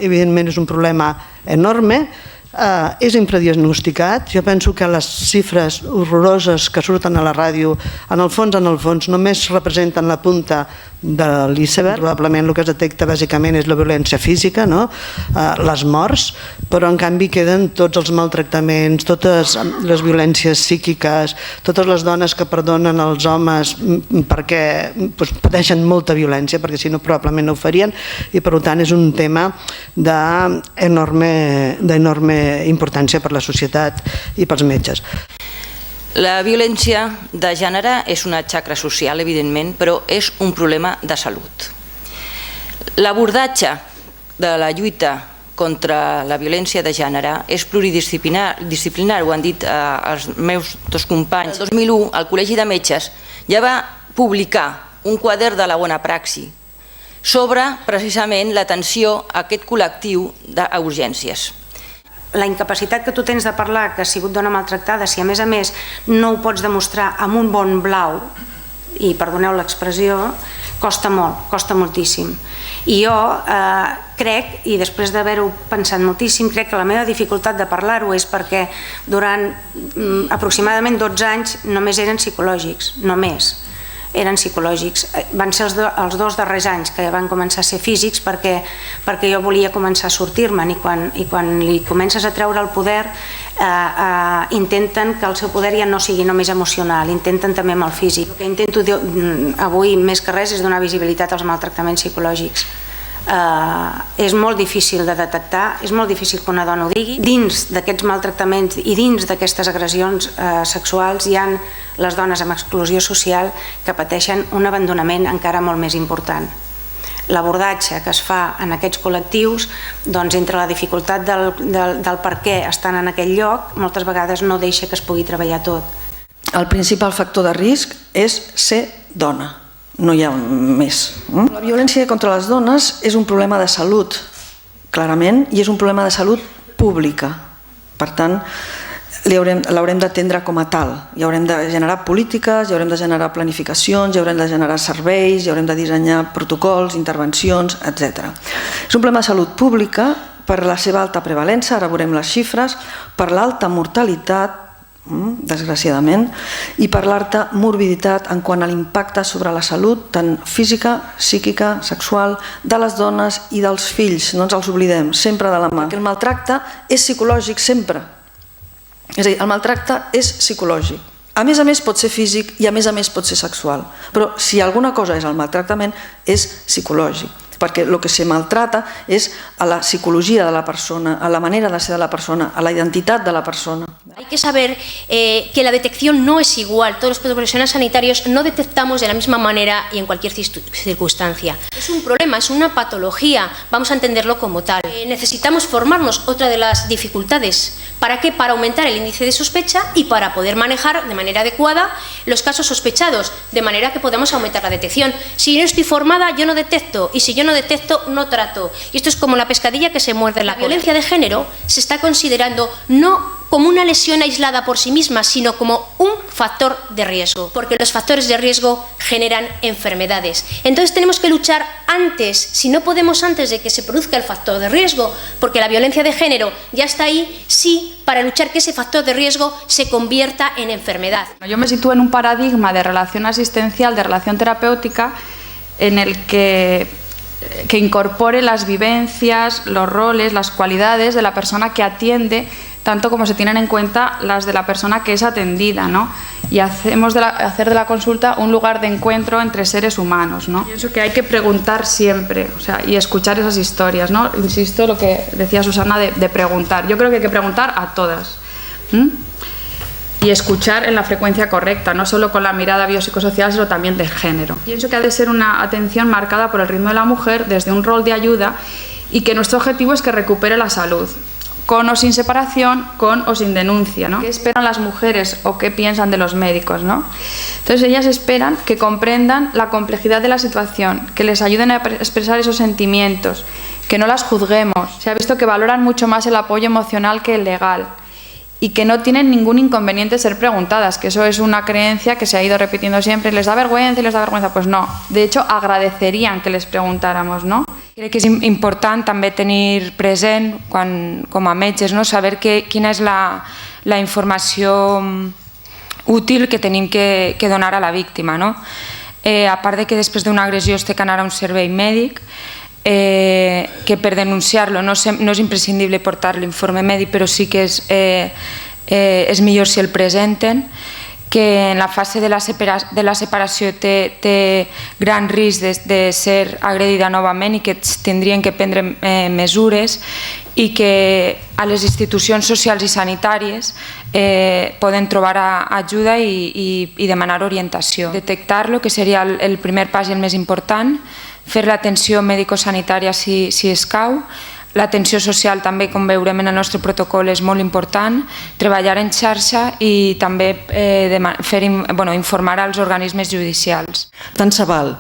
Evidentment és un problema enorme, és infradiagnosticat. Jo penso que les xifres horroroses que surten a la ràdio, en el fons, només representen la punta de l'iceberg. Probablement el que es detecta bàsicament és la violència física, les morts, però en canvi queden tots els maltractaments, totes les violències psíquiques, totes les dones que perdonen els homes perquè pateixen molta violència, perquè si no probablement no ho farien, i per tant és un tema d'enorme importància per la societat i pels metges. La violència de gènere és una xacra social, evidentment, però és un problema de salut. L'abordatge de la lluita contra la violència de gènere és pluridisciplinar, ho han dit els meus dos companys. El 2001 el Col·legi de Metges ja va publicar un quadern de la bona praxi sobre precisament l'atenció a aquest col·lectiu d'urgències. La incapacitat que tu tens de parlar que has sigut dona maltractada, si a més no ho pots demostrar amb un bon blau, i perdoneu l'expressió, costa molt, costa moltíssim. I jo crec, i després d'haver-ho pensat moltíssim, crec que la meva dificultat de parlar-ho és perquè durant aproximadament 12 anys només eren psicològics, només eren psicològics. Van ser els 2 darrers anys que van començar a ser físics perquè jo volia començar a sortir-me'n, i quan li comences a treure el poder intenten que el seu poder ja no sigui només emocional, intenten també amb el físic. El que intento avui més que res és donar visibilitat als maltractaments psicològics. És molt difícil de detectar, és molt difícil que una dona ho digui. Dins d'aquests maltractaments i dins d'aquestes agressions sexuals hi ha les dones amb exclusió social que pateixen un abandonament encara molt més important. L'abordatge que es fa en aquests col·lectius, doncs entre la dificultat del per què estan en aquell lloc, moltes vegades no deixa que es pugui treballar tot. El principal factor de risc és ser dona. No hi ha més. La violència contra les dones és un problema de salut, clarament, i és un problema de salut pública. Per tant, l'haurem d'atendre com a tal. Hi haurem de generar polítiques, hi haurem de generar planificacions, hi haurem de generar serveis, hi haurem de dissenyar protocols, intervencions, etc. És un problema de salut pública per la seva alta prevalença, ara veurem les xifres, per l'alta mortalitat, desgraciadament, i per l'alta morbiditat en quant a l'impacte sobre la salut tant física, psíquica, sexual de les dones i dels fills. No ens els oblidem, sempre de la mà. Perquè el maltracte és psicològic sempre. És a dir, el maltracte és psicològic. A més pot ser físic i a més pot ser sexual. Però si alguna cosa és el maltractament és psicològic. Perquè el que se maltrata és a la psicologia de la persona, a la manera de ser de la persona, a la identitat de la persona. Hay que saber que la detección no es igual. Todos los profesionales sanitarios no detectamos de la misma manera y en cualquier circunstancia. Es un problema, es una patología, vamos a entenderlo como tal. Necesitamos formarnos, otra de las dificultades. ¿Para qué? Para aumentar el índice de sospecha y para poder manejar de manera adecuada los casos sospechados, de manera que podamos aumentar la detección. Si yo no estoy formada, yo no detecto, y si yo no detecto, no trato. Y esto es como la pescadilla que se muerde la cola. La violencia de género se está considerando no como una lesión aislada por sí misma, sino como un factor de riesgo, porque los factores de riesgo generan enfermedades. Entonces tenemos que luchar antes, si no podemos antes de que se produzca el factor de riesgo, porque la violencia de género ya está ahí, sí, para luchar que ese factor de riesgo se convierta en enfermedad. Yo me sitúo en un paradigma de relación asistencial, de relación terapéutica, en el que incorpore las vivencias, los roles, las cualidades de la persona que atiende, tanto como se tienen en cuenta las de la persona que es atendida, ¿no? Y hacer de la consulta un lugar de encuentro entre seres humanos, ¿no? Pienso que hay que preguntar siempre, y escuchar esas historias, ¿no? Insisto lo que decía Susana de preguntar. Yo creo que hay que preguntar a todas. Y escuchar en la frecuencia correcta, no solo con la mirada biopsicosocial, sino también del género. Pienso que ha de ser una atención marcada por el ritmo de la mujer desde un rol de ayuda y que nuestro objetivo es que recupere la salud, con o sin separación, con o sin denuncia, ¿no? ¿Qué esperan las mujeres o qué piensan de los médicos, ¿no? Entonces ellas esperan que comprendan la complejidad de la situación, que les ayuden a expresar esos sentimientos, que no las juzguemos. Se ha visto que valoran mucho más el apoyo emocional que el legal. y que no tienen ningún inconveniente ser preguntadas, que eso es una creencia que se ha ido repitiendo siempre, les da vergüenza y les da vergüenza, pues no, de hecho agradecerían que les preguntáramos, no? Crec que és important també tenir present, com a metges, saber quina és la informació útil que tenim que donar a la víctima. A part de que després d'una agressió es té que anar a un servei mèdic, que per denunciar-lo no és imprescindible portar l'informe mèdic, però sí que és millor si el presenten, que en la fase de la separació té gran risc de ser agredida novament i que tindrien que prendre mesures, i que a les institucions socials i sanitàries poden trobar ajuda i demanar orientació. Detectar-lo, que seria el primer pas i el més important, fer l'atenció mèdico-sanitària si escau. L'atenció social també, com veurem en el nostre protocol, és molt important, treballar en xarxa i també informar als organismes judicials. Tant se val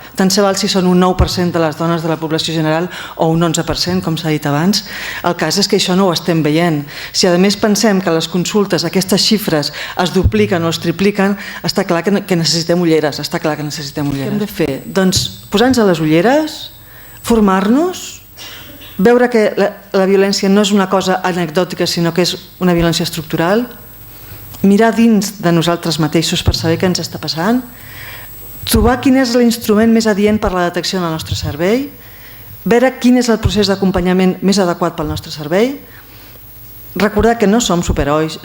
si són un 9% de les dones de la població general o un 11%, com s'ha dit abans. El cas és que això no ho estem veient. Si a més pensem que les consultes, aquestes xifres es dupliquen o es tripliquen, està clar que necessitem ulleres, Què hem de fer? Doncs posar-nos a les ulleres, formar-nos, veure que la violència no és una cosa anecdòtica, sinó que és una violència estructural, mirar dins de nosaltres mateixos per saber què ens està passant, trobar quin és l'instrument més adient per a la detecció en el nostre servei, veure quin és el procés d'acompanyament més adequat pel nostre servei, recordar que no som superherois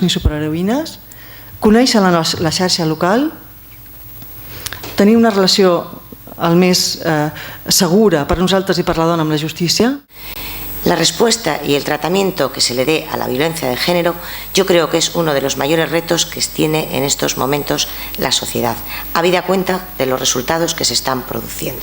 ni superheroïnes, conèixer la xarxa local, tenir una relació el més segura para nosotros y para la dona amb la justicia. La respuesta y el tratamiento que se le dé a la violencia de género, yo creo que es uno de los mayores retos que tiene en estos momentos la sociedad, habida cuenta de los resultados que se están produciendo.